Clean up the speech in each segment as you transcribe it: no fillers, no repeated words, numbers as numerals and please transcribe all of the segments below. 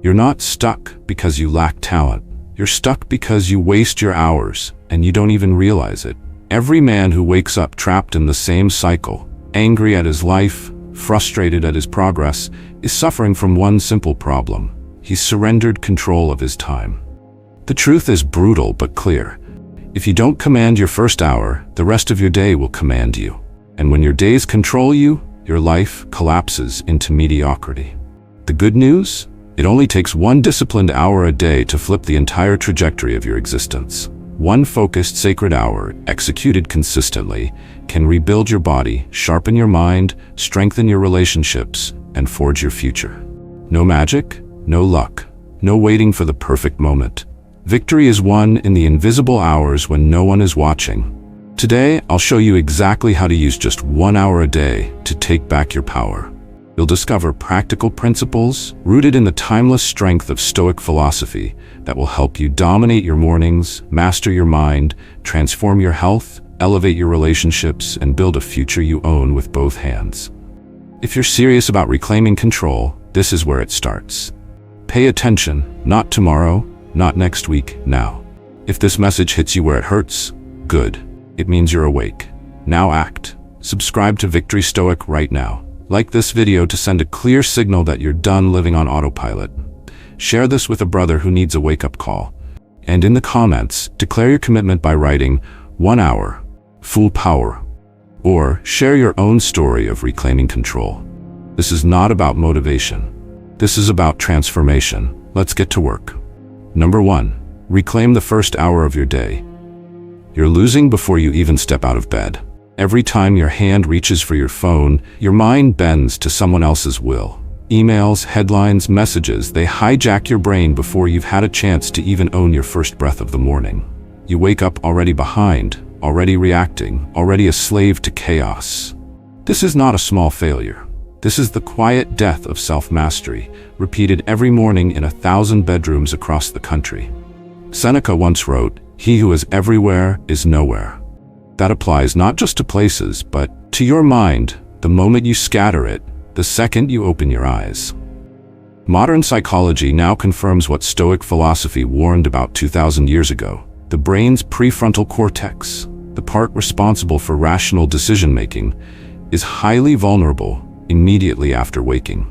You're not stuck because you lack talent. You're stuck because you waste your hours and you don't even realize it. Every man who wakes up trapped in the same cycle, angry at his life, frustrated at his progress, is suffering from one simple problem. He's surrendered control of his time. The truth is brutal but clear. If you don't command your first hour, the rest of your day will command you. And when your days control you, your life collapses into mediocrity. The good news? It only takes one disciplined hour a day to flip the entire trajectory of your existence. One focused sacred hour, executed consistently, can rebuild your body, sharpen your mind, strengthen your relationships, and forge your future. No magic, no luck, no waiting for the perfect moment. Victory is won in the invisible hours when no one is watching. Today, I'll show you exactly how to use just 1 hour a day to take back your power. You'll discover practical principles rooted in the timeless strength of Stoic philosophy that will help you dominate your mornings, master your mind, transform your health, elevate your relationships, and build a future you own with both hands. If you're serious about reclaiming control, this is where it starts. Pay attention, not tomorrow, not next week, now. If this message hits you where it hurts, good. It means you're awake. Now act. Subscribe to Victory Stoic right now. Like this video to send a clear signal that you're done living on autopilot. Share this with a brother who needs a wake-up call. And in the comments, declare your commitment by writing 1 hour, full power, or share your own story of reclaiming control. This is not about motivation. This is about transformation. Let's get to work. Number 1, reclaim the first hour of your day. You're losing before you even step out of bed. Every time your hand reaches for your phone, your mind bends to someone else's will. Emails, headlines, messages, they hijack your brain before you've had a chance to even own your first breath of the morning. You wake up already behind, already reacting, already a slave to chaos. This is not a small failure. This is the quiet death of self-mastery, repeated every morning in 1,000 bedrooms across the country. Seneca once wrote, "He who is everywhere is nowhere." That applies not just to places, but to your mind, the moment you scatter it, the second you open your eyes. Modern psychology now confirms what Stoic philosophy warned about 2,000 years ago. The brain's prefrontal cortex, the part responsible for rational decision-making, is highly vulnerable immediately after waking.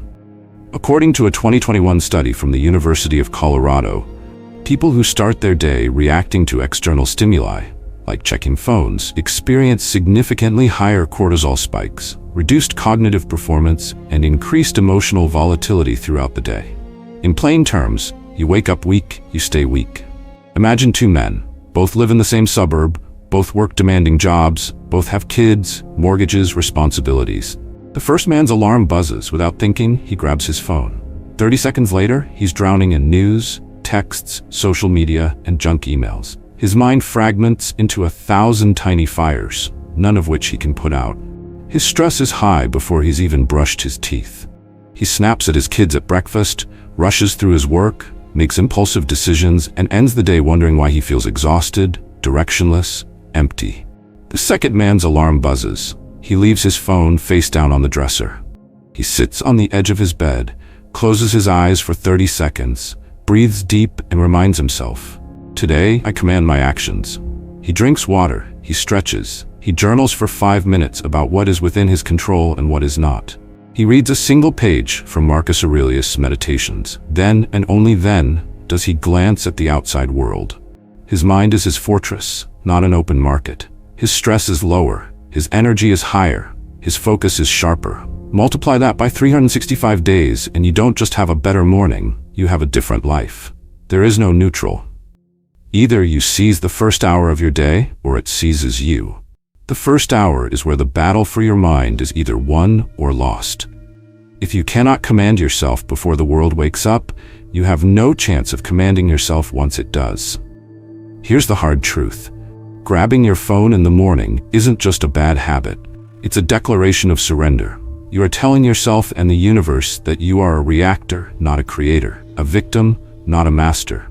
According to a 2021 study from the University of Colorado, people who start their day reacting to external stimuli, like checking phones, experience significantly higher cortisol spikes, reduced cognitive performance, and increased emotional volatility throughout the day. In plain terms, you wake up weak, you stay weak. Imagine two men, both live in the same suburb, both work demanding jobs, both have kids, mortgages, responsibilities. The first man's alarm buzzes. Without thinking, he grabs his phone. 30 seconds later, he's drowning in news, texts, social media, and junk emails. His mind fragments into 1,000 tiny fires, none of which he can put out. His stress is high before he's even brushed his teeth. He snaps at his kids at breakfast, rushes through his work, makes impulsive decisions, and ends the day wondering why he feels exhausted, directionless, empty. The second man's alarm buzzes. He leaves his phone face down on the dresser. He sits on the edge of his bed, closes his eyes for 30 seconds, breathes deep, and reminds himself, "Today, I command my actions." He drinks water, he stretches, he journals for 5 minutes about what is within his control and what is not. He reads a single page from Marcus Aurelius' Meditations. Then, and only then, does he glance at the outside world. His mind is his fortress, not an open market. His stress is lower, his energy is higher, his focus is sharper. Multiply that by 365 days and you don't just have a better morning, you have a different life. There is no neutral. Either you seize the first hour of your day, or it seizes you. The first hour is where the battle for your mind is either won or lost. If you cannot command yourself before the world wakes up, you have no chance of commanding yourself once it does. Here's the hard truth. Grabbing your phone in the morning isn't just a bad habit. It's a declaration of surrender. You are telling yourself and the universe that you are a reactor, not a creator, a victim, not a master.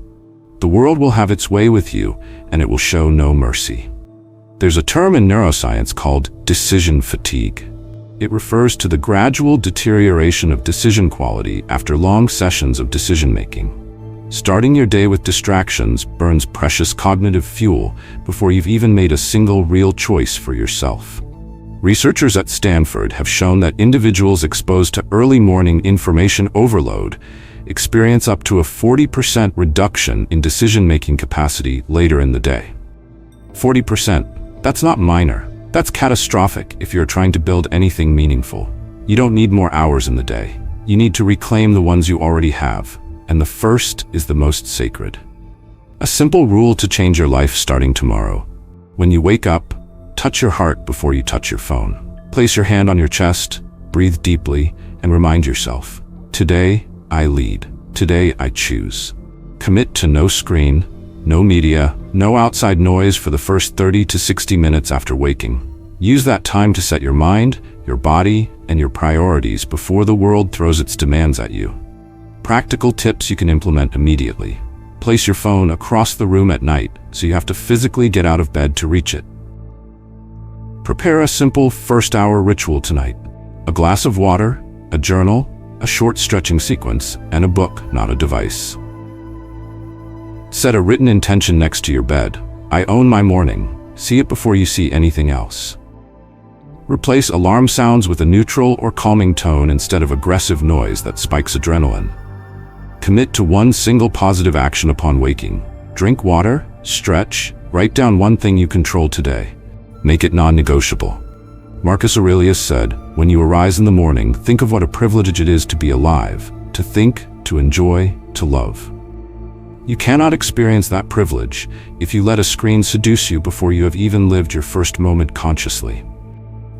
The world will have its way with you, and it will show no mercy. There's a term in neuroscience called decision fatigue. It refers to the gradual deterioration of decision quality after long sessions of decision-making. Starting your day with distractions burns precious cognitive fuel before you've even made a single real choice for yourself. Researchers at Stanford have shown that individuals exposed to early morning information overload experience up to a 40% reduction in decision-making capacity later in the day. 40%, that's not minor. That's catastrophic if you're trying to build anything meaningful. You don't need more hours in the day. You need to reclaim the ones you already have, and the first is the most sacred. A simple rule to change your life starting tomorrow. When you wake up, touch your heart before you touch your phone. Place your hand on your chest, breathe deeply, and remind yourself, today I lead. Today I choose. Commit to no screen, no media, no outside noise for the first 30 to 60 minutes after waking. Use that time to set your mind, your body, and your priorities before the world throws its demands at you. Practical tips you can implement immediately. Place your phone across the room at night so you have to physically get out of bed to reach it. Prepare a simple first-hour ritual tonight. A glass of water, a journal, a short stretching sequence, and a book, not a device. Set a written intention next to your bed. I own my morning. See it before you see anything else. Replace alarm sounds with a neutral or calming tone instead of aggressive noise that spikes adrenaline. Commit to one single positive action upon waking. Drink water, stretch, write down one thing you control today. Make it non-negotiable. Marcus Aurelius said, when you arise in the morning, think of what a privilege it is to be alive, to think, to enjoy, to love. You cannot experience that privilege if you let a screen seduce you before you have even lived your first moment consciously.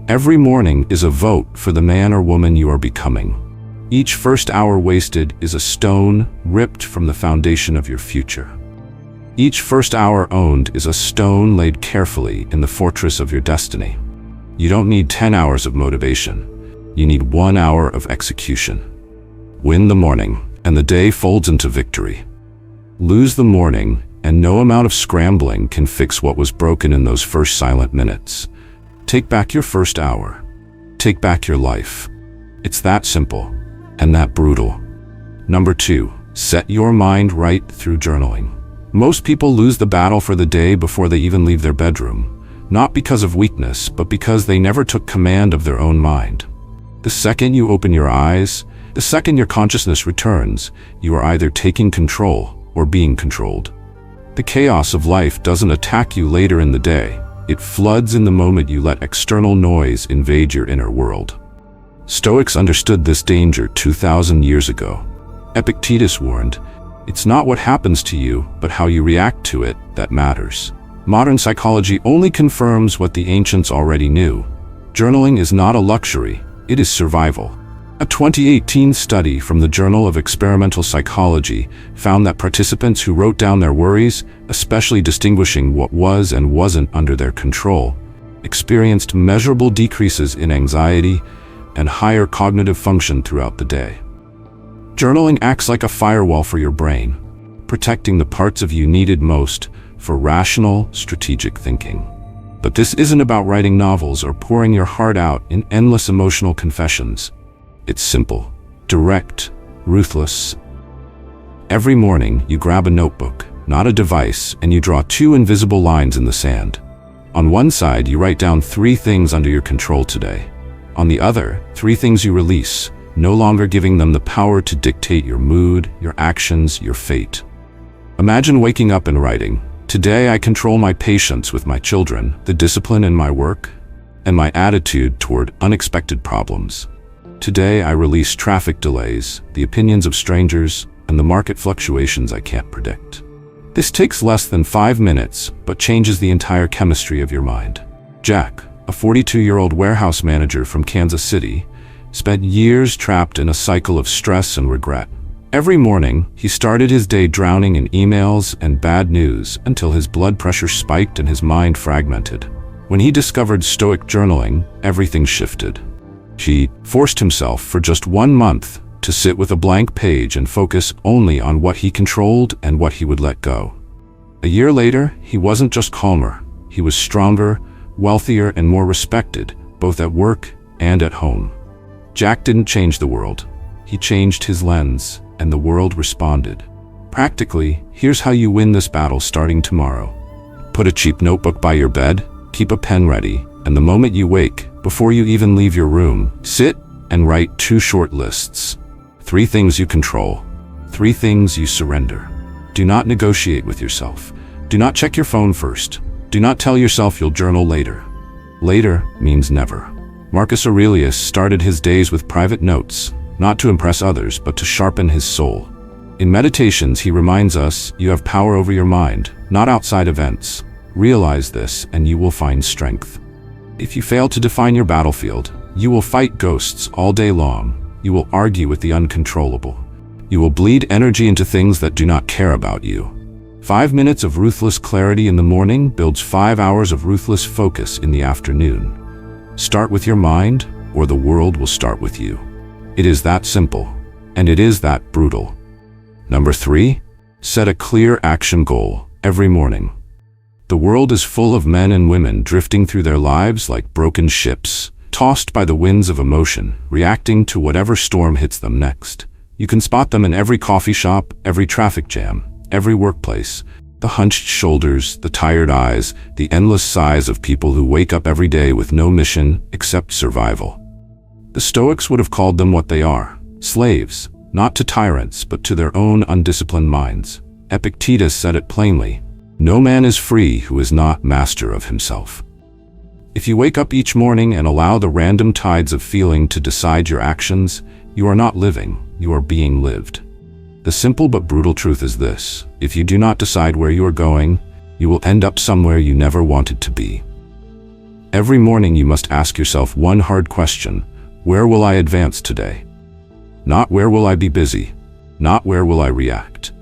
Every morning is a vote for the man or woman you are becoming. Each first hour wasted is a stone ripped from the foundation of your future. Each first hour owned is a stone laid carefully in the fortress of your destiny. You don't need 10 hours of motivation. You need 1 hour of execution. Win the morning, and the day folds into victory. Lose the morning, and no amount of scrambling can fix what was broken in those first silent minutes. Take back your first hour. Take back your life. It's that simple, and that brutal. Number 2, set your mind right through journaling. Most people lose the battle for the day before they even leave their bedroom. Not because of weakness, but because they never took command of their own mind. The second you open your eyes, the second your consciousness returns, you are either taking control or being controlled. The chaos of life doesn't attack you later in the day. It floods in the moment you let external noise invade your inner world. Stoics understood this danger 2,000 years ago. Epictetus warned, it's not what happens to you, but how you react to it that matters. Modern psychology only confirms what the ancients already knew. Journaling is not a luxury, it is survival. A 2018 study from the Journal of Experimental Psychology found that participants who wrote down their worries, especially distinguishing what was and wasn't under their control, experienced measurable decreases in anxiety and higher cognitive function throughout the day. Journaling acts like a firewall for your brain, protecting the parts of you needed most for rational, strategic thinking. But this isn't about writing novels or pouring your heart out in endless emotional confessions. It's simple, direct, ruthless. Every morning, you grab a notebook, not a device, and you draw 2 invisible lines in the sand. On one side, you write down 3 things under your control today. On the other, 3 things you release, no longer giving them the power to dictate your mood, your actions, your fate. Imagine waking up and writing, today I control my patience with my children, the discipline in my work, and my attitude toward unexpected problems. Today I release traffic delays, the opinions of strangers, and the market fluctuations I can't predict. This takes less than 5 minutes, but changes the entire chemistry of your mind. Jack, a 42-year-old warehouse manager from Kansas City, spent years trapped in a cycle of stress and regret. Every morning, he started his day drowning in emails and bad news until his blood pressure spiked and his mind fragmented. When he discovered Stoic journaling, everything shifted. He forced himself for just 1 month to sit with a blank page and focus only on what he controlled and what he would let go. A year later, he wasn't just calmer, he was stronger, wealthier, and more respected, both at work and at home. Jack didn't change the world. He changed his lens, and the world responded. Practically, here's how you win this battle starting tomorrow. Put a cheap notebook by your bed, keep a pen ready, and the moment you wake, before you even leave your room, sit and write 2 short lists. 3 things you control, 3 things you surrender. Do not negotiate with yourself. Do not check your phone first. Do not tell yourself you'll journal later. Later means never. Marcus Aurelius started his days with private notes, not to impress others, but to sharpen his soul. In Meditations, he reminds us, you have power over your mind, not outside events. Realize this, and you will find strength. If you fail to define your battlefield, you will fight ghosts all day long. You will argue with the uncontrollable. You will bleed energy into things that do not care about you. 5 minutes of ruthless clarity in the morning builds 5 hours of ruthless focus in the afternoon. Start with your mind, or the world will start with you. It is that simple, and it is that brutal. Number 3, set a clear action goal every morning. The world is full of men and women drifting through their lives like broken ships, tossed by the winds of emotion, reacting to whatever storm hits them next. You can spot them in every coffee shop, every traffic jam, every workplace. The hunched shoulders, the tired eyes, the endless sighs of people who wake up every day with no mission except survival. The Stoics would have called them what they are, slaves, not to tyrants, but to their own undisciplined minds. Epictetus said it plainly, no man is free who is not master of himself. If you wake up each morning and allow the random tides of feeling to decide your actions, you are not living, you are being lived. The simple but brutal truth is this: if you do not decide where you are going, you will end up somewhere you never wanted to be. Every morning you must ask yourself one hard question: where will I advance today? Not where will I be busy, not where will I react,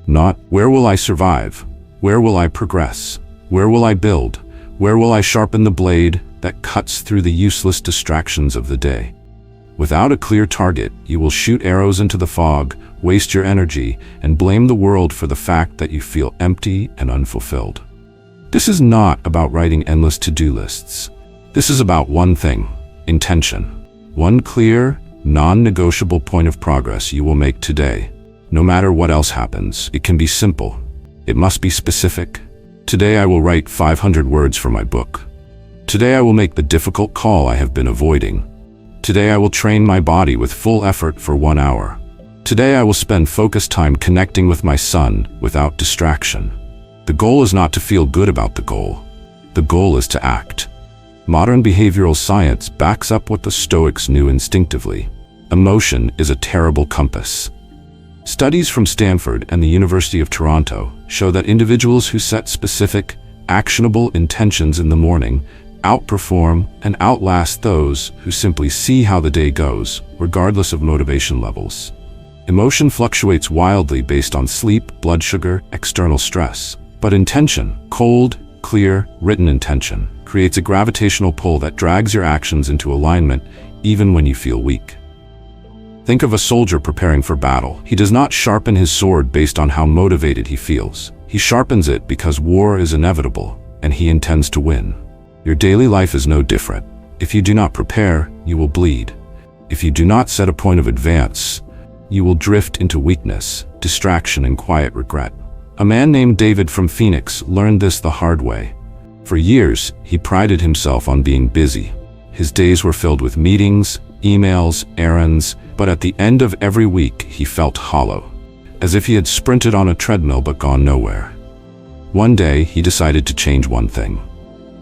not where will I survive, where will I progress, where will I build, where will I sharpen the blade that cuts through the useless distractions of the day. Without a clear target, you will shoot arrows into the fog, waste your energy, and blame the world for the fact that you feel empty and unfulfilled. This is not about writing endless to-do lists. This is about one thing: intention. One clear, non-negotiable point of progress you will make today. No matter what else happens, it can be simple. It must be specific. Today I will write 500 words for my book. Today I will make the difficult call I have been avoiding. Today I will train my body with full effort for 1 hour. Today I will spend focused time connecting with my son without distraction. The goal is not to feel good about the goal. The goal is to act. Modern behavioral science backs up what the Stoics knew instinctively. Emotion is a terrible compass. Studies from Stanford and the University of Toronto show that individuals who set specific, actionable intentions in the morning outperform and outlast those who simply see how the day goes, regardless of motivation levels. Emotion fluctuates wildly based on sleep, blood sugar, external stress. But intention, cold, clear, written intention, creates a gravitational pull that drags your actions into alignment even when you feel weak. Think of a soldier preparing for battle. He does not sharpen his sword based on how motivated he feels. He sharpens it because war is inevitable, and he intends to win. Your daily life is no different. If you do not prepare, you will bleed. If you do not set a point of advance, you will drift into weakness, distraction, and quiet regret. A man named David from Phoenix learned this the hard way. For years, he prided himself on being busy. His days were filled with meetings, emails, errands, but at the end of every week, he felt hollow, as if he had sprinted on a treadmill but gone nowhere. One day, he decided to change one thing.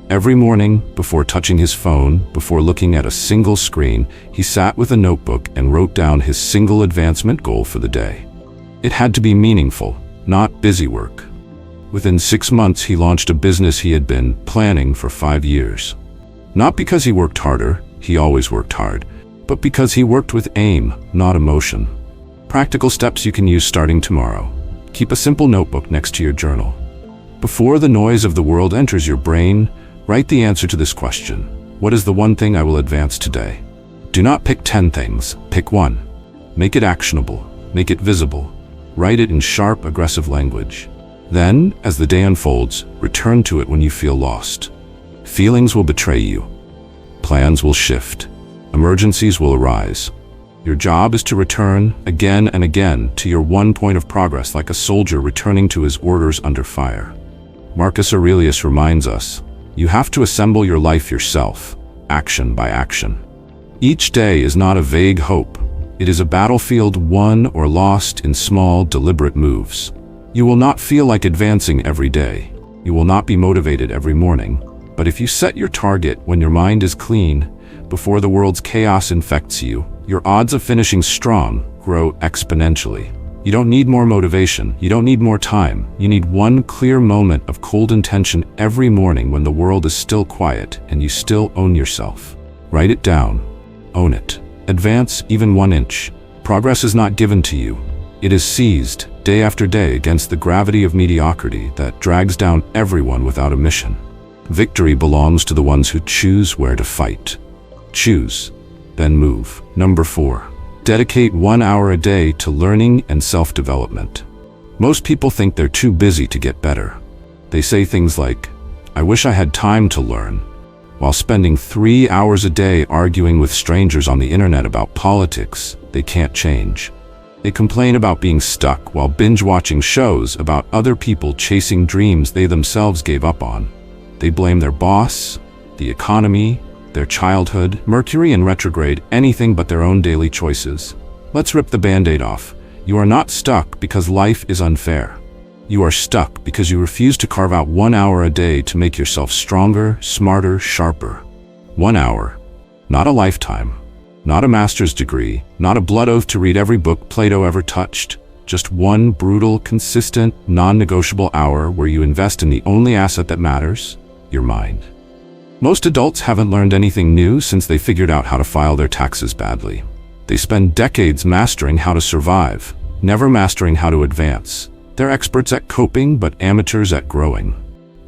Every morning, before touching his phone, before looking at a single screen, he sat with a notebook and wrote down his single advancement goal for the day. It had to be meaningful, not busy work. Within 6 months, he launched a business he had been planning for 5 years. Not because he worked harder, he always worked hard, but because he worked with aim, not emotion. Practical steps you can use starting tomorrow. Keep a simple notebook next to your journal. Before the noise of the world enters your brain, write the answer to this question: what is the one thing I will advance today? Do not pick 10 things, pick one. Make it actionable, make it visible. Write it in sharp, aggressive language. Then, as the day unfolds, return to it when you feel lost. Feelings will betray you. Plans will shift. Emergencies will arise. Your job is to return again and again to your one point of progress, like a soldier returning to his orders under fire. Marcus Aurelius reminds us, you have to assemble your life yourself, action by action. Each day is not a vague hope. It is a battlefield won or lost in small, deliberate moves. You will not feel like advancing every day. You will not be motivated every morning. But if you set your target when your mind is clean, before the world's chaos infects you, your odds of finishing strong grow exponentially. You don't need more motivation. You don't need more time. You need one clear moment of cold intention every morning when the world is still quiet and you still own yourself. Write it down. Own it. Advance even 1 inch. Progress is not given to you. It is seized day after day against the gravity of mediocrity that drags down everyone without a mission. Victory belongs to the ones who choose where to fight. Choose, then move. Number 4. Dedicate 1 hour a day to learning and self-development. Most people think they're too busy to get better. They say things like, I wish I had time to learn, while spending 3 hours a day arguing with strangers on the internet about politics they can't change. They complain about being stuck while binge-watching shows about other people chasing dreams they themselves gave up on. They blame their boss, the economy, their childhood, Mercury in retrograde, anything but their own daily choices. Let's rip the Band-Aid off. You are not stuck because life is unfair. You are stuck because you refuse to carve out 1 hour a day to make yourself stronger, smarter, sharper. 1 hour. Not a lifetime. Not a master's degree. Not a blood oath to read every book Plato ever touched. Just one brutal, consistent, non-negotiable hour where you invest in the only asset that matters, your mind. Most adults haven't learned anything new since they figured out how to file their taxes badly. They spend decades mastering how to survive, never mastering how to advance. They're experts at coping, but amateurs at growing.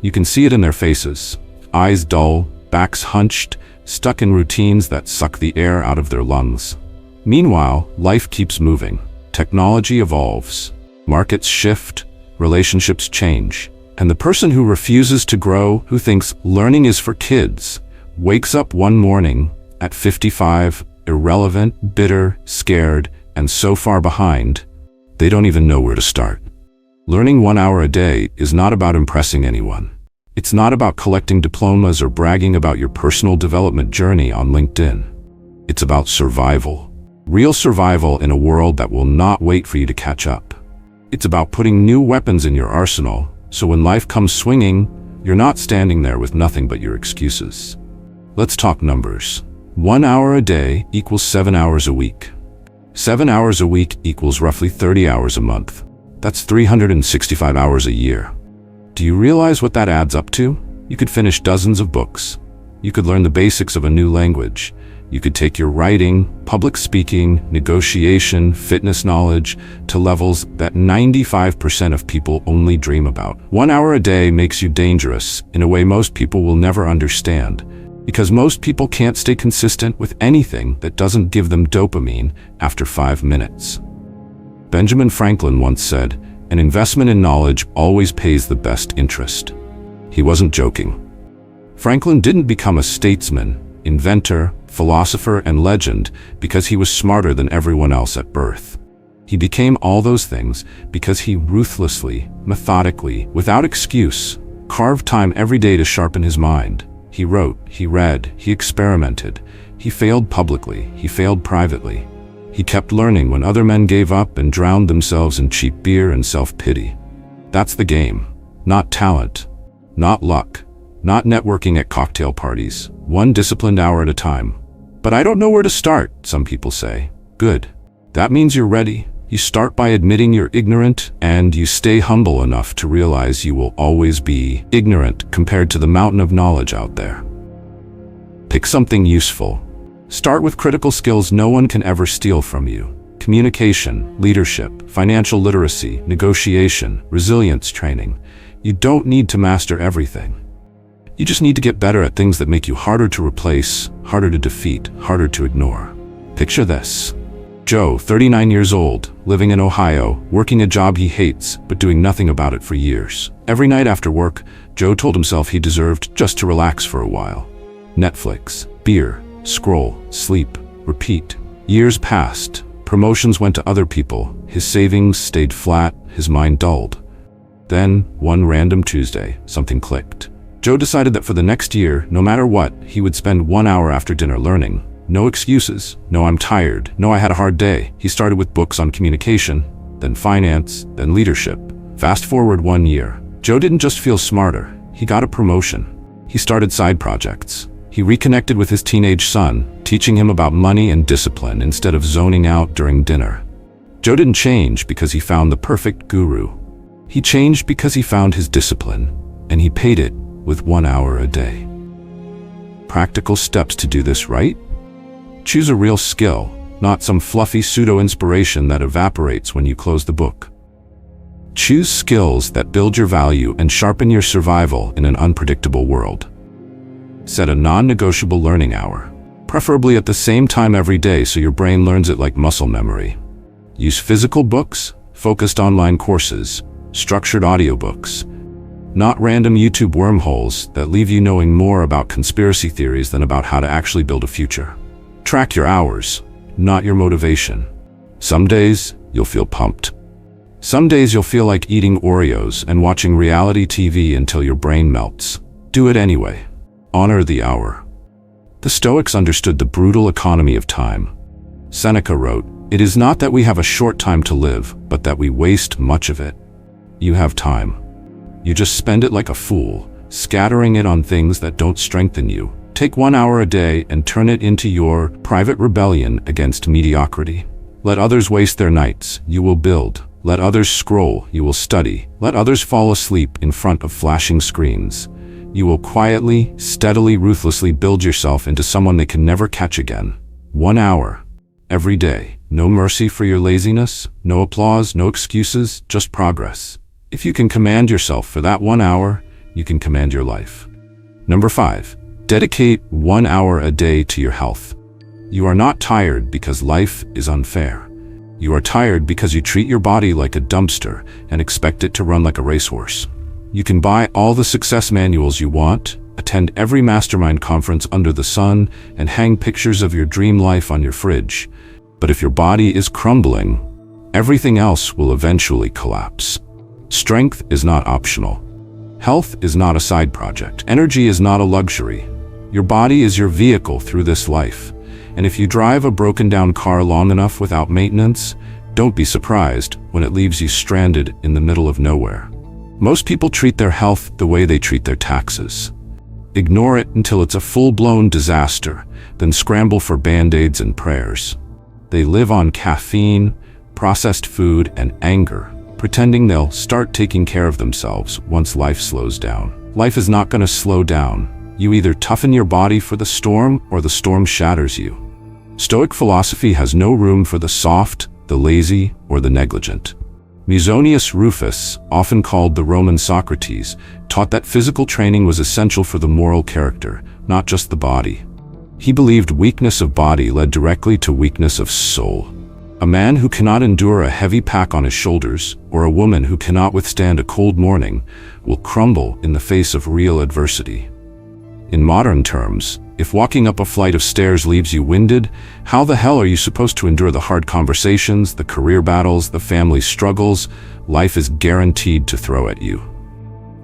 You can see it in their faces. Eyes dull, backs hunched, stuck in routines that suck the air out of their lungs. Meanwhile, life keeps moving. Technology evolves. Markets shift. Relationships change. And the person who refuses to grow, who thinks learning is for kids, wakes up one morning at 55, irrelevant, bitter, scared, and so far behind, they don't even know where to start. Learning 1 hour a day is not about impressing anyone. It's not about collecting diplomas or bragging about your personal development journey on LinkedIn. It's about survival. Real survival in a world that will not wait for you to catch up. It's about putting new weapons in your arsenal, so when life comes swinging, you're not standing there with nothing but your excuses. Let's talk numbers. 1 hour a day equals 7 hours a week. 7 hours a week equals roughly 30 hours a month. That's 365 hours a year. Do you realize what that adds up to? You could finish dozens of books. You could learn the basics of a new language. You could take your writing, public speaking, negotiation, fitness knowledge to levels that 95% of people only dream about. 1 hour a day makes you dangerous in a way most people will never understand, because most people can't stay consistent with anything that doesn't give them dopamine after 5 minutes. Benjamin Franklin once said, "An investment in knowledge always pays the best interest." He wasn't joking. Franklin didn't become a statesman, inventor, philosopher, and legend because he was smarter than everyone else at birth. He became all those things because he ruthlessly, methodically, without excuse, carved time every day to sharpen his mind. He wrote, he read, he experimented. He failed publicly, he failed privately. He kept learning when other men gave up and drowned themselves in cheap beer and self-pity. That's the game. Not talent, not luck, not networking at cocktail parties, one disciplined hour at a time. But I don't know where to start, some people say. Good. That means you're ready. You start by admitting you're ignorant, and you stay humble enough to realize you will always be ignorant compared to the mountain of knowledge out there. Pick something useful. Start with critical skills no one can ever steal from you. Communication, leadership, financial literacy, negotiation, resilience training. You don't need to master everything. You just need to get better at things that make you harder to replace, harder to defeat, harder to ignore. Picture this. Joe, 39 years old, living in Ohio, working a job he hates, but doing nothing about it for years. Every night after work, Joe told himself he deserved just to relax for a while. Netflix, beer, Scroll, sleep, repeat. Years passed. Promotions went to other people. His savings stayed flat, his mind dulled. Then, one random Tuesday, something clicked. Joe decided that for the next year, no matter what, he would spend 1 hour after dinner learning. No excuses. No, I'm tired. No, I had a hard day. He started with books on communication, then finance, then leadership. Fast forward 1 year. Joe didn't just feel smarter. He got a promotion. He started side projects. He reconnected with his teenage son, teaching him about money and discipline instead of zoning out during dinner. Joe didn't change because he found the perfect guru. He changed because he found his discipline, and he paid it with 1 hour a day. Practical steps to do this right? Choose a real skill, not some fluffy pseudo-inspiration that evaporates when you close the book. Choose skills that build your value and sharpen your survival in an unpredictable world. Set a non-negotiable learning hour, preferably at the same time every day so your brain learns it like muscle memory. Use physical books, focused online courses, structured audiobooks, not random YouTube wormholes that leave you knowing more about conspiracy theories than about how to actually build a future. Track your hours, not your motivation. Some days, you'll feel pumped. Some days you'll feel like eating Oreos and watching reality TV until your brain melts. Do it anyway. Honor the hour. The Stoics understood the brutal economy of time. Seneca wrote, "It is not that we have a short time to live, but that we waste much of it." You have time. You just spend it like a fool, scattering it on things that don't strengthen you. Take 1 hour a day and turn it into your private rebellion against mediocrity. Let others waste their nights, you will build. Let others scroll, you will study. Let others fall asleep in front of flashing screens. You will quietly, steadily, ruthlessly build yourself into someone they can never catch again. 1 hour. Every day. No mercy for your laziness, no applause, no excuses, just progress. If you can command yourself for that 1 hour, you can command your life. Number 5. Dedicate 1 hour a day to your health. You are not tired because life is unfair. You are tired because you treat your body like a dumpster and expect it to run like a racehorse. You can buy all the success manuals you want, attend every mastermind conference under the sun, and hang pictures of your dream life on your fridge. But if your body is crumbling, everything else will eventually collapse. Strength is not optional. Health is not a side project. Energy is not a luxury. Your body is your vehicle through this life. And if you drive a broken-down car long enough without maintenance, don't be surprised when it leaves you stranded in the middle of nowhere. Most people treat their health the way they treat their taxes. Ignore it until it's a full-blown disaster, then scramble for band-aids and prayers. They live on caffeine, processed food, and anger, pretending they'll start taking care of themselves once life slows down. Life is not going to slow down. You either toughen your body for the storm or the storm shatters you. Stoic philosophy has no room for the soft, the lazy, or the negligent. Musonius Rufus, often called the Roman Socrates, taught that physical training was essential for the moral character, not just the body. He believed weakness of body led directly to weakness of soul. A man who cannot endure a heavy pack on his shoulders, or a woman who cannot withstand a cold morning, will crumble in the face of real adversity. In modern terms, if walking up a flight of stairs leaves you winded, how the hell are you supposed to endure the hard conversations, the career battles, the family struggles life is guaranteed to throw at you?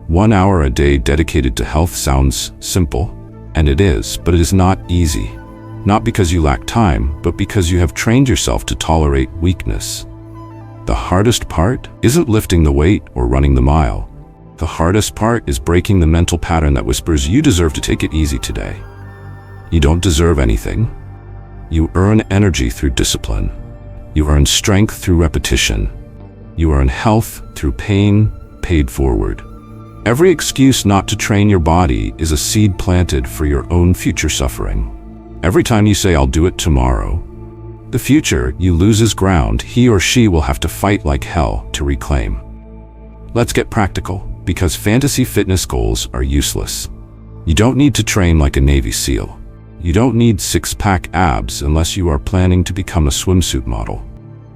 1 hour a day dedicated to health sounds simple, and it is, but it is not easy. Not because you lack time, but because you have trained yourself to tolerate weakness. The hardest part isn't lifting the weight or running the mile. The hardest part is breaking the mental pattern that whispers you deserve to take it easy today. You don't deserve anything. You earn energy through discipline. You earn strength through repetition. You earn health through pain paid forward. Every excuse not to train your body is a seed planted for your own future suffering. Every time you say, "I'll do it tomorrow," the future you loses ground he or she will have to fight like hell to reclaim. Let's get practical, because fantasy fitness goals are useless. You don't need to train like a Navy SEAL. You don't need six-pack abs unless you are planning to become a swimsuit model.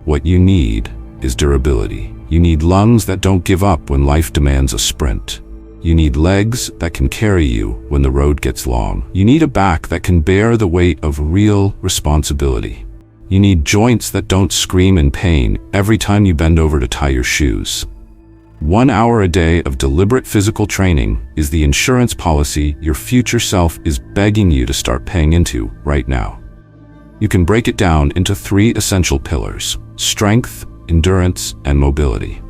What you need is durability. You need lungs that don't give up when life demands a sprint. You need legs that can carry you when the road gets long. You need a back that can bear the weight of real responsibility. You need joints that don't scream in pain every time you bend over to tie your shoes. 1 hour a day of deliberate physical training is the insurance policy your future self is begging you to start paying into right now. You can break it down into 3 essential pillars: strength, endurance, and mobility.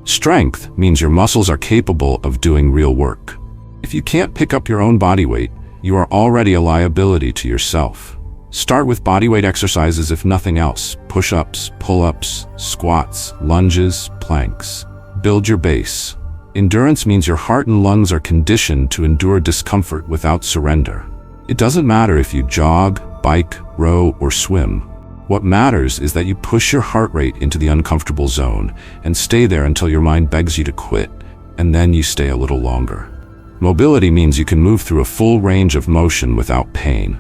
Strength means your muscles are capable of doing real work. If you can't pick up your own body weight, you are already a liability to yourself. Start with bodyweight exercises if nothing else: push-ups, pull-ups, squats, lunges, planks. Build your base. Endurance means your heart and lungs are conditioned to endure discomfort without surrender. It doesn't matter if you jog, bike, row, or swim. What matters is that you push your heart rate into the uncomfortable zone and stay there until your mind begs you to quit, and then you stay a little longer. Mobility means you can move through a full range of motion without pain.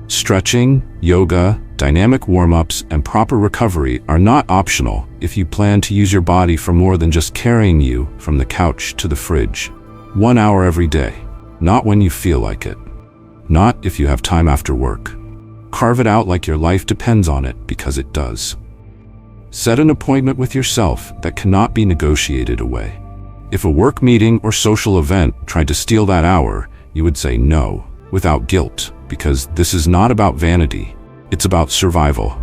Stretching, yoga, dynamic warm-ups, and proper recovery are not optional if you plan to use your body for more than just carrying you from the couch to the fridge. 1 hour every day, not when you feel like it. Not if you have time after work. Carve it out like your life depends on it, because it does. Set an appointment with yourself that cannot be negotiated away. If a work meeting or social event tried to steal that hour, you would say no, without guilt, because this is not about vanity, it's about survival.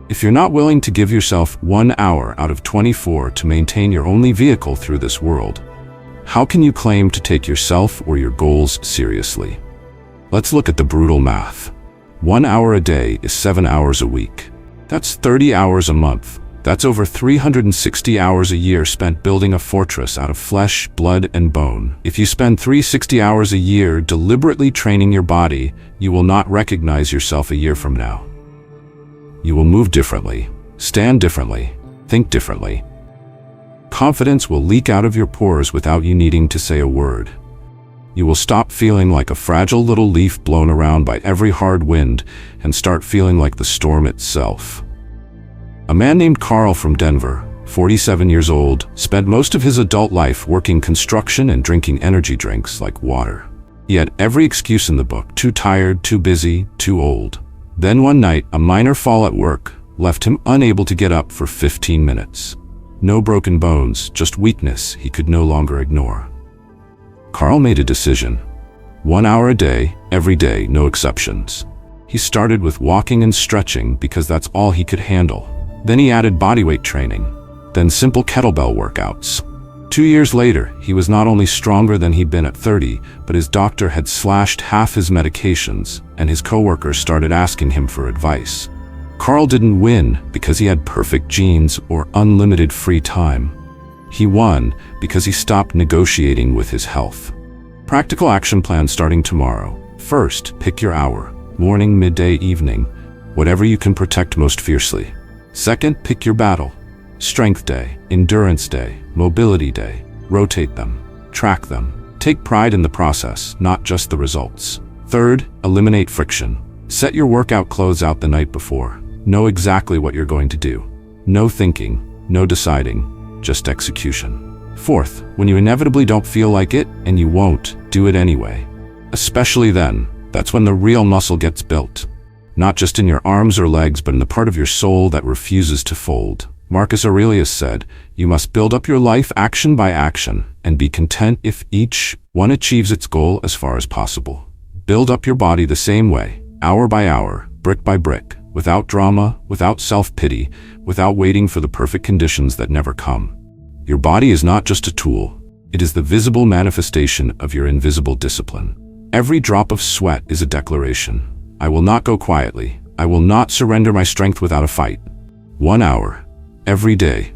If you're not willing to give yourself 1 hour out of 24 to maintain your only vehicle through this world, how can you claim to take yourself or your goals seriously? Let's look at the brutal math. 1 hour a day is 7 hours a week. That's 30 hours a month. That's over 360 hours a year spent building a fortress out of flesh, blood, and bone. If you spend 360 hours a year deliberately training your body, you will not recognize yourself a year from now. You will move differently, stand differently, think differently. Confidence will leak out of your pores without you needing to say a word. You will stop feeling like a fragile little leaf blown around by every hard wind and start feeling like the storm itself. A man named Carl from Denver, 47 years old, spent most of his adult life working construction and drinking energy drinks like water. He had every excuse in the book: too tired, too busy, too old. Then one night, a minor fall at work left him unable to get up for 15 minutes. No broken bones, just weakness he could no longer ignore. Carl made a decision. 1 hour a day, every day, no exceptions. He started with walking and stretching because that's all he could handle. Then he added bodyweight training, then simple kettlebell workouts. 2 years later, he was not only stronger than he'd been at 30, but his doctor had slashed half his medications, and his coworkers started asking him for advice. Carl didn't win because he had perfect genes or unlimited free time. He won because he stopped negotiating with his health. Practical action plan starting tomorrow. First, pick your hour: morning, midday, evening, whatever you can protect most fiercely. Second, pick your battle: strength day, endurance day, mobility day. Rotate them, track them. Take pride in the process, not just the results. Third, eliminate friction. Set your workout clothes out the night before. Know exactly what you're going to do. No thinking, no deciding, just execution. Fourth, when you inevitably don't feel like it, and you won't, do it anyway. Especially then, that's when the real muscle gets built. Not just in your arms or legs, but in the part of your soul that refuses to fold. Marcus Aurelius said, "You must build up your life action by action, and be content if each one achieves its goal as far as possible." Build up your body the same way, hour by hour, brick by brick, without drama, without self-pity, without waiting for the perfect conditions that never come. Your body is not just a tool, it is the visible manifestation of your invisible discipline. Every drop of sweat is a declaration. I will not go quietly. I will not surrender my strength without a fight. 1 hour, every day.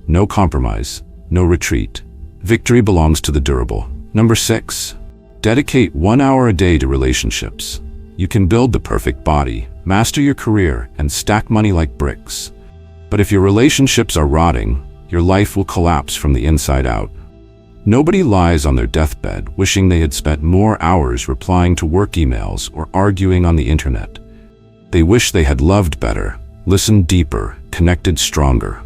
No compromise, no retreat. Victory belongs to the durable. Number 6, dedicate 1 hour a day to relationships. You can build the perfect body, master your career, and stack money like bricks. But if your relationships are rotting, your life will collapse from the inside out. Nobody lies on their deathbed wishing they had spent more hours replying to work emails or arguing on the internet. They wish they had loved better, listened deeper, connected stronger.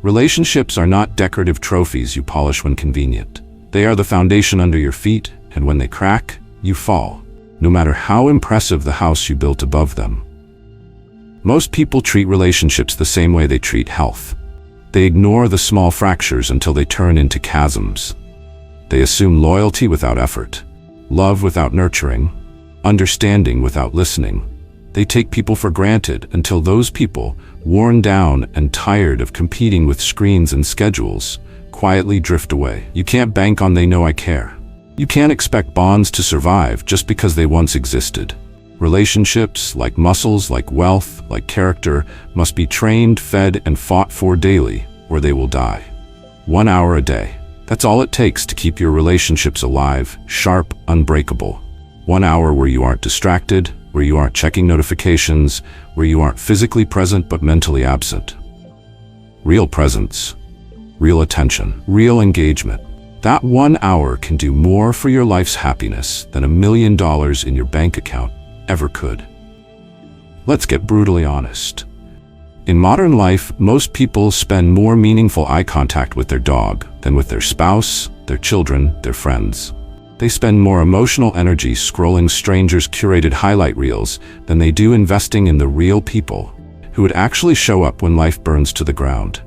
Relationships are not decorative trophies you polish when convenient. They are the foundation under your feet, and when they crack, you fall, no matter how impressive the house you built above them. Most people treat relationships the same way they treat health. They ignore the small fractures until they turn into chasms. They assume loyalty without effort, love without nurturing, understanding without listening. They take people for granted until those people, worn down and tired of competing with screens and schedules, quietly drift away. You can't bank on "they know I care." You can't expect bonds to survive just because they once existed. Relationships, like muscles, like wealth, like character, must be trained, fed, and fought for daily, or they will die. 1 hour a day. That's all it takes to keep your relationships alive, sharp, unbreakable. 1 hour where you aren't distracted, where you aren't checking notifications, where you aren't physically present but mentally absent. Real presence, real attention, real engagement. That 1 hour can do more for your life's happiness than $1 million in your bank account ever could. Let's get brutally honest. In modern life, most people spend more meaningful eye contact with their dog than with their spouse, their children, their friends. They spend more emotional energy scrolling strangers' curated highlight reels than they do investing in the real people who would actually show up when life burns to the ground.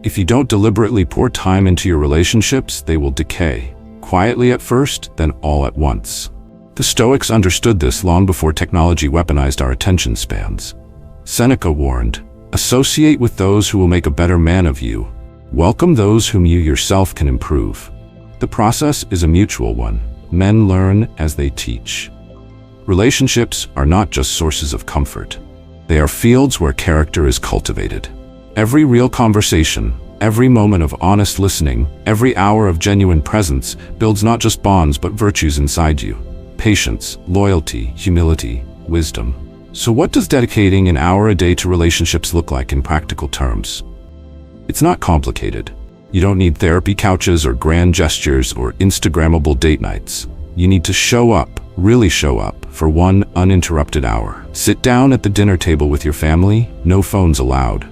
If you don't deliberately pour time into your relationships, they will decay, quietly at first, then all at once. The Stoics understood this long before technology weaponized our attention spans. Seneca warned, "Associate with those who will make a better man of you. Welcome those whom you yourself can improve." The process is a mutual one. Men learn as they teach. Relationships are not just sources of comfort. They are fields where character is cultivated. Every real conversation, every moment of honest listening, every hour of genuine presence builds not just bonds but virtues inside you. Patience, loyalty, humility, wisdom. So what does dedicating an hour a day to relationships look like in practical terms? It's not complicated. You don't need therapy couches or grand gestures or Instagrammable date nights. You need to show up, really show up, for 1 uninterrupted hour. Sit down at the dinner table with your family, no phones allowed.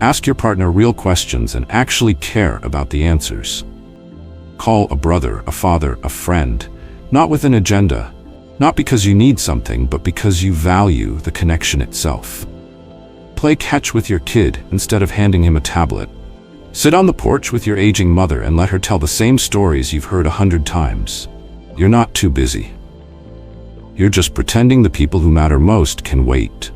Ask your partner real questions and actually care about the answers. Call a brother, a father, a friend, not with an agenda, not because you need something, but because you value the connection itself. Play catch with your kid instead of handing him a tablet. Sit on the porch with your aging mother and let her tell the same stories you've heard 100 times. You're not too busy. You're just pretending the people who matter most can wait.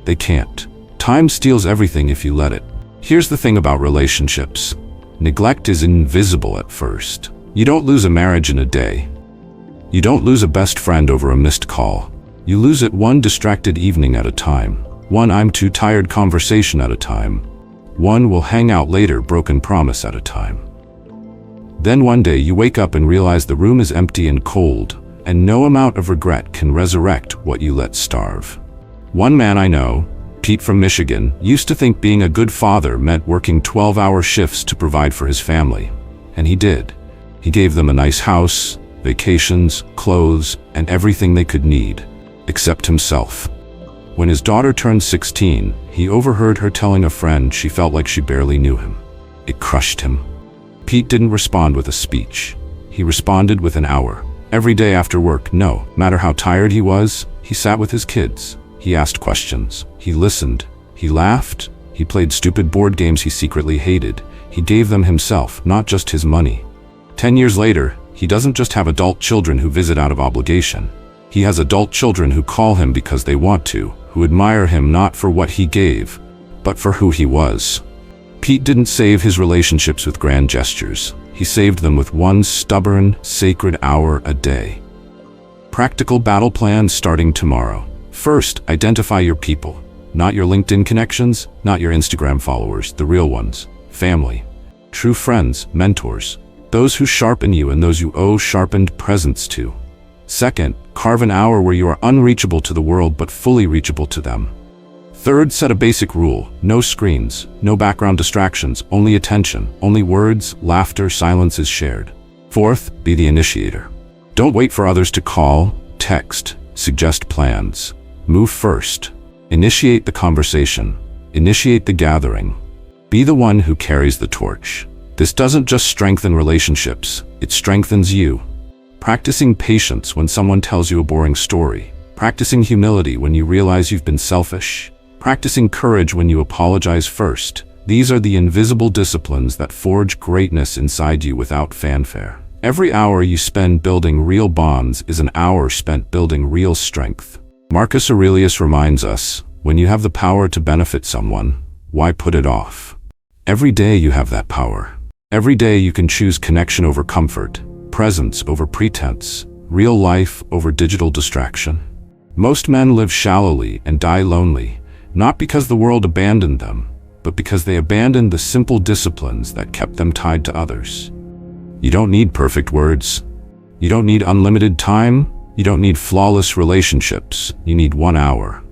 They can't. Time steals everything if you let it. Here's the thing about relationships. Neglect is invisible at first. You don't lose a marriage in a day. You don't lose a best friend over a missed call. You lose it 1 distracted evening at a time. 1 "I'm too tired" conversation at a time. 1 "we'll hang out later" broken promise at a time. Then one day you wake up and realize the room is empty and cold, and no amount of regret can resurrect what you let starve. One man I know, Pete from Michigan, used to think being a good father meant working 12-hour shifts to provide for his family. And he did. He gave them a nice house, vacations, clothes, and everything they could need, except himself. When his daughter turned 16, he overheard her telling a friend she felt like she barely knew him. It crushed him. Pete didn't respond with a speech. He responded with an hour. Every day after work, no matter how tired he was, he sat with his kids. He asked questions. He listened. He laughed. He played stupid board games he secretly hated. He gave them himself, not just his money. 10 years later, he doesn't just have adult children who visit out of obligation. He has adult children who call him because they want to, who admire him not for what he gave, but for who he was. Pete didn't save his relationships with grand gestures. He saved them with 1 stubborn, sacred hour a day. Practical battle plan starting tomorrow. First, identify your people. Not your LinkedIn connections, not your Instagram followers, the real ones. Family. True friends, mentors. Those who sharpen you and those you owe sharpened presence to. Second, carve an hour where you are unreachable to the world but fully reachable to them. Third, set a basic rule. No screens, no background distractions, only attention, only words, laughter, silence is shared. Fourth, be the initiator. Don't wait for others to call, text, suggest plans. Move first. Initiate the conversation. Initiate the gathering. Be the one who carries the torch. This doesn't just strengthen relationships, it strengthens you. Practicing patience when someone tells you a boring story. Practicing humility when you realize you've been selfish. Practicing courage when you apologize first. These are the invisible disciplines that forge greatness inside you without fanfare. Every hour you spend building real bonds is an hour spent building real strength. Marcus Aurelius reminds us, when you have the power to benefit someone, why put it off? Every day you have that power. Every day you can choose connection over comfort, presence over pretense, real life over digital distraction. Most men live shallowly and die lonely, not because the world abandoned them, but because they abandoned the simple disciplines that kept them tied to others. You don't need perfect words. You don't need unlimited time. You don't need flawless relationships. You need 1 hour.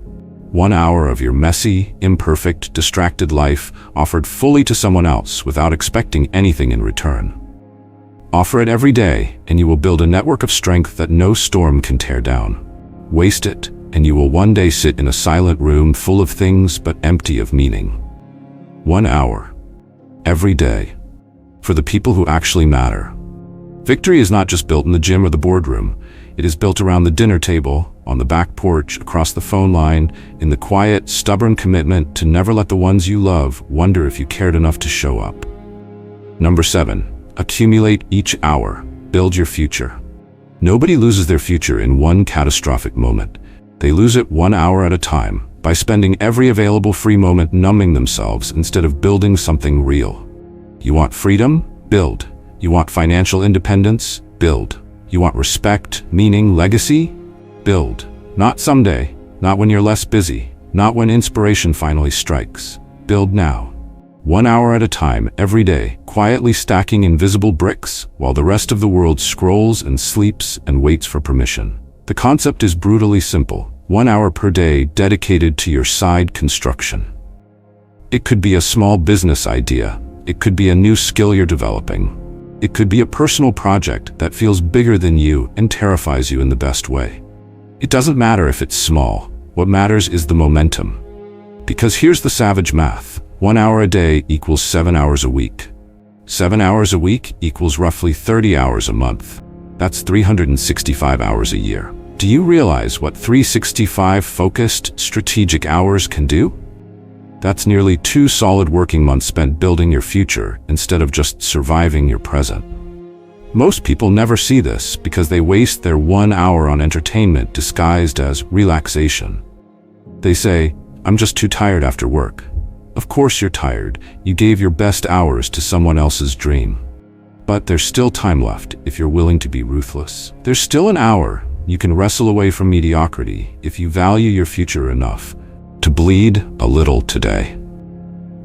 1 hour of your messy, imperfect, distracted life offered fully to someone else without expecting anything in return. Offer it every day, and you will build a network of strength that no storm can tear down. Waste it, and you will one day sit in a silent room full of things but empty of meaning. 1 hour. Every day. For the people who actually matter. Victory is not just built in the gym or the boardroom. It is built around the dinner table, on the back porch, across the phone line, in the quiet, stubborn commitment to never let the ones you love wonder if you cared enough to show up. Number 7. Accumulate each hour. Build your future. Nobody loses their future in one catastrophic moment. They lose it 1 hour at a time, by spending every available free moment numbing themselves instead of building something real. You want freedom? Build. You want financial independence? Build. You want respect, meaning, legacy? Build. Not someday, not when you're less busy, not when inspiration finally strikes. Build now. 1 hour at a time, every day, quietly stacking invisible bricks, while the rest of the world scrolls and sleeps and waits for permission. The concept is brutally simple. 1 hour per day dedicated to your side construction. It could be a small business idea. It could be a new skill you're developing. It could be a personal project that feels bigger than you and terrifies you in the best way. It doesn't matter if it's small. What matters is the momentum. Because here's the savage math. 1 hour a day equals 7 hours a week. 7 hours a week equals roughly 30 hours a month. That's 365 hours a year. Do you realize what 365 focused, strategic hours can do? That's nearly 2 solid working months spent building your future instead of just surviving your present. Most people never see this because they waste their 1 hour on entertainment disguised as relaxation. They say, "I'm just too tired after work." Of course you're tired. You gave your best hours to someone else's dream. But there's still time left if you're willing to be ruthless. There's still an hour you can wrestle away from mediocrity if you value your future enough to bleed a little today.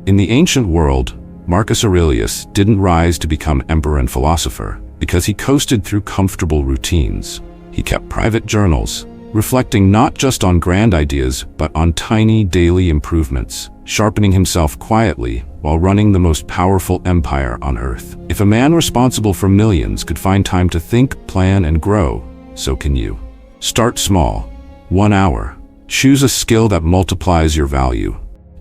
In the ancient world, Marcus Aurelius didn't rise to become emperor and philosopher because he coasted through comfortable routines. He kept private journals, reflecting not just on grand ideas but on tiny daily improvements, sharpening himself quietly while running the most powerful empire on earth. If a man responsible for millions could find time to think, plan, and grow, so can you. Start small. 1 hour. Choose a skill that multiplies your value.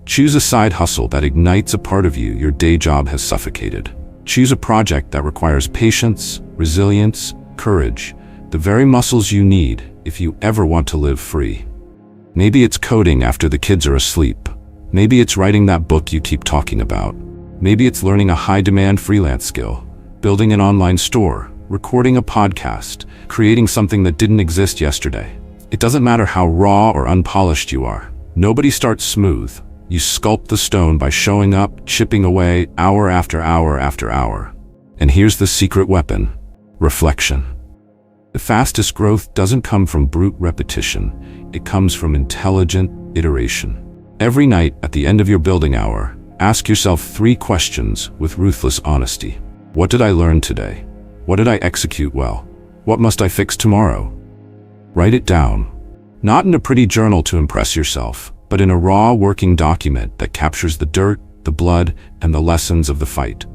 Choose a side hustle that ignites a part of you your day job has suffocated. Choose a project that requires patience, resilience, courage, the very muscles you need if you ever want to live free. Maybe it's coding after the kids are asleep. Maybe it's writing that book you keep talking about. Maybe it's learning a high-demand freelance skill, building an online store, recording a podcast, creating something that didn't exist yesterday. It doesn't matter how raw or unpolished you are. Nobody starts smooth. You sculpt the stone by showing up, chipping away, hour after hour after hour. And here's the secret weapon: reflection. The fastest growth doesn't come from brute repetition. It comes from intelligent iteration. Every night at the end of your building hour, ask yourself 3 questions with ruthless honesty. What did I learn today? What did I execute well? What must I fix tomorrow? Write it down. Not in a pretty journal to impress yourself, but in a raw working document that captures the dirt, the blood, and the lessons of the fight.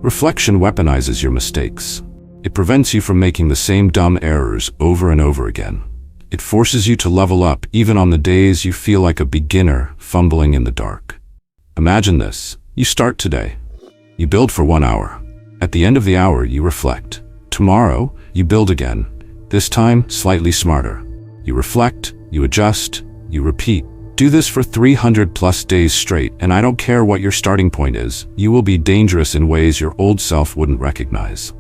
Reflection weaponizes your mistakes. It prevents you from making the same dumb errors over and over again. It forces you to level up even on the days you feel like a beginner fumbling in the dark. Imagine this. You start today. You build for 1 hour. At the end of the hour, you reflect. Tomorrow, you build again, this time slightly smarter. You reflect, you adjust, you repeat. Do this for 300+ days straight, and I don't care what your starting point is, you will be dangerous in ways your old self wouldn't recognize.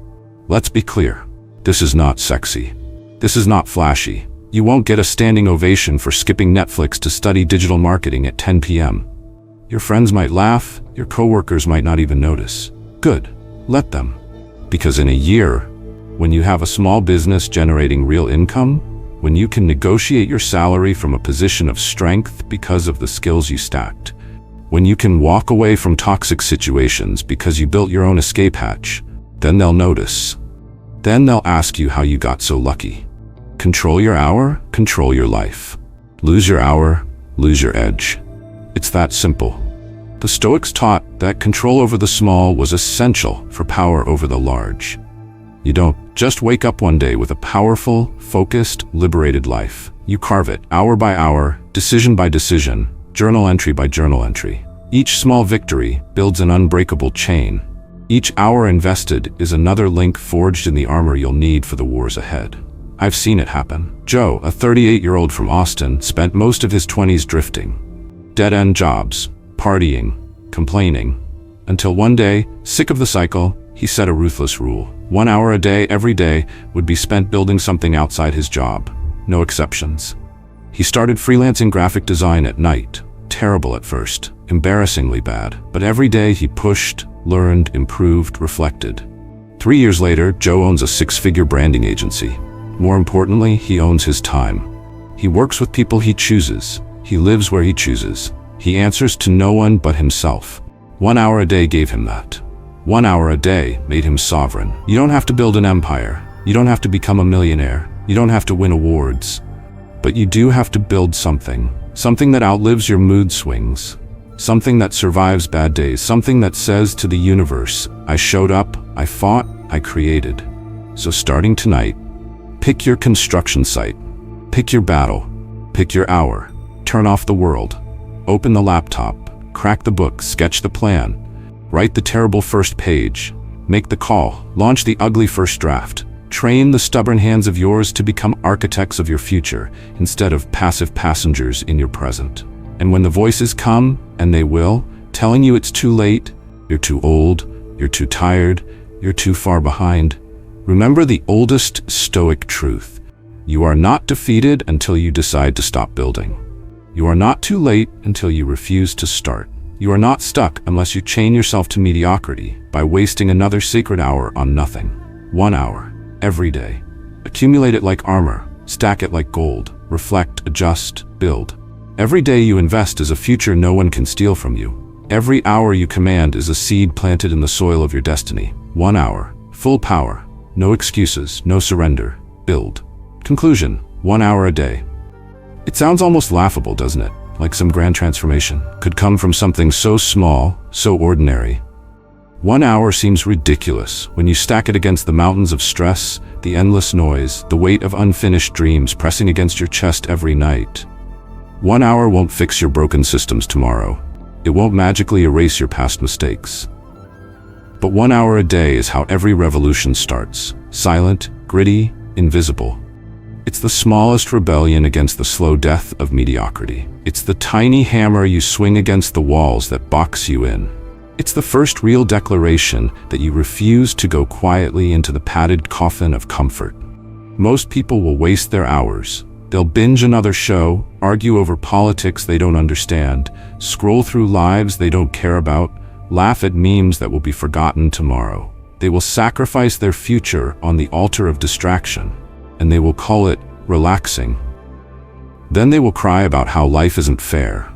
Let's be clear. This is not sexy. This is not flashy. You won't get a standing ovation for skipping Netflix to study digital marketing at 10 p.m. Your friends might laugh, your coworkers might not even notice. Good. Let them. Because in a year, when you have a small business generating real income, when you can negotiate your salary from a position of strength because of the skills you stacked, when you can walk away from toxic situations because you built your own escape hatch, then they'll notice. Then they'll ask you how you got so lucky. Control your hour, control your life. Lose your hour, lose your edge. It's that simple. The Stoics taught that control over the small was essential for power over the large. You don't just wake up one day with a powerful, focused, liberated life. You carve it, hour by hour, decision by decision, journal entry by journal entry. Each small victory builds an unbreakable chain. Each hour invested is another link forged in the armor you'll need for the wars ahead. I've seen it happen. Joe, a 38-year-old from Austin, spent most of his 20s drifting. Dead-end jobs, partying, complaining. Until one day, sick of the cycle, he set a ruthless rule. 1 hour a day, every day, would be spent building something outside his job. No exceptions. He started freelancing graphic design at night. Terrible at first, embarrassingly bad. But every day he pushed, learned, improved, reflected. 3 years later, Joe owns a 6-figure branding agency. More importantly, he owns his time. He works with people he chooses. He lives where he chooses. He answers to no one but himself. 1 hour a day gave him that. 1 hour a day made him sovereign. You don't have to build an empire. You don't have to become a millionaire. You don't have to win awards. But you do have to build something. Something that outlives your mood swings. Something that survives bad days. Something that says to the universe, I showed up, I fought, I created. So starting tonight, pick your construction site. Pick your battle. Pick your hour. Turn off the world. Open the laptop. Crack the book. Sketch the plan. Write the terrible first page. Make the call. Launch the ugly first draft. Train the stubborn hands of yours to become architects of your future instead of passive passengers in your present. And when the voices come, and they will, telling you it's too late, you're too old, you're too tired, you're too far behind, remember the oldest Stoic truth. You are not defeated until you decide to stop building. You are not too late until you refuse to start. You are not stuck unless you chain yourself to mediocrity by wasting another sacred hour on nothing. 1 hour, every day. Accumulate it like armor, stack it like gold, reflect, adjust, build. Every day you invest is a future no one can steal from you. Every hour you command is a seed planted in the soil of your destiny. 1 hour, full power, no excuses, no surrender, build. Conclusion, 1 hour a day. It sounds almost laughable, doesn't it? Like some grand transformation could come from something so small, so ordinary. 1 hour seems ridiculous when you stack it against the mountains of stress, the endless noise, the weight of unfinished dreams pressing against your chest every night. 1 hour won't fix your broken systems tomorrow. It won't magically erase your past mistakes. But 1 hour a day is how every revolution starts. Silent, gritty, invisible. It's the smallest rebellion against the slow death of mediocrity. It's the tiny hammer you swing against the walls that box you in. It's the first real declaration that you refuse to go quietly into the padded coffin of comfort. Most people will waste their hours. They'll binge another show, argue over politics they don't understand, scroll through lives they don't care about, laugh at memes that will be forgotten tomorrow. They will sacrifice their future on the altar of distraction, and they will call it relaxing. Then they will cry about how life isn't fair.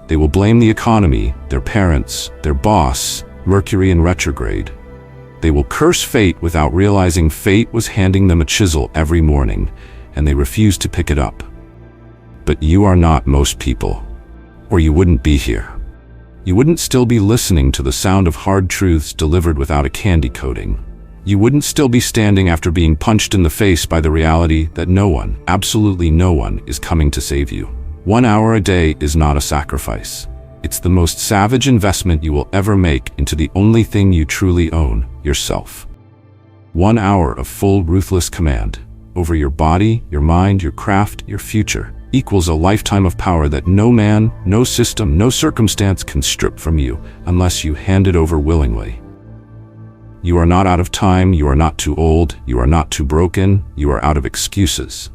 They will blame the economy, their parents, their boss, Mercury in retrograde. They will curse fate without realizing fate was handing them a chisel every morning, and they refuse to pick it up. But you are not most people, or you wouldn't be here. You wouldn't still be listening to the sound of hard truths delivered without a candy coating. You wouldn't still be standing after being punched in the face by the reality that no one, absolutely no one, is coming to save you. 1 hour a day is not a sacrifice. It's the most savage investment you will ever make into the only thing you truly own, yourself. 1 hour of full ruthless command over your body, your mind, your craft, your future equals a lifetime of power that no man, no system, no circumstance can strip from you unless you hand it over willingly. You are not out of time, you are not too old, you are not too broken, you are out of excuses.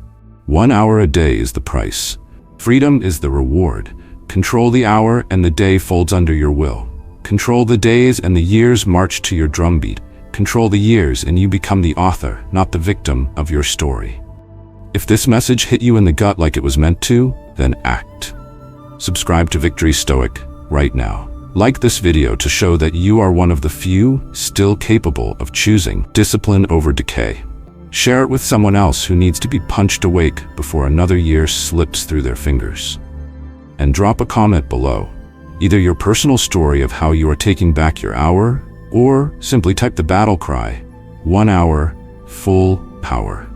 1 hour a day is the price. Freedom is the reward. Control the hour and the day folds under your will. Control the days and the years march to your drumbeat. Control the years and you become the author, not the victim of your story. If this message hit you in the gut like it was meant to, then act. Subscribe to Victory Stoic right now. Like this video to show that you are one of the few still capable of choosing discipline over decay. Share it with someone else who needs to be punched awake before another year slips through their fingers. And drop a comment below. Either your personal story of how you are taking back your hour, or simply type the battle cry, 1 hour, full power.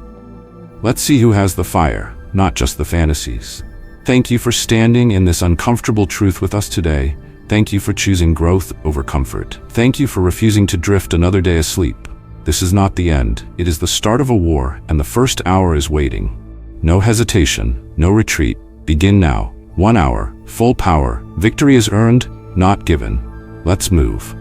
Let's see who has the fire, not just the fantasies. Thank you for standing in this uncomfortable truth with us today. Thank you for choosing growth over comfort. Thank you for refusing to drift another day asleep. This is not the end. It is the start of a war, and the first hour is waiting. No hesitation, no retreat. Begin now. 1 hour, full power. Victory is earned, not given. Let's move.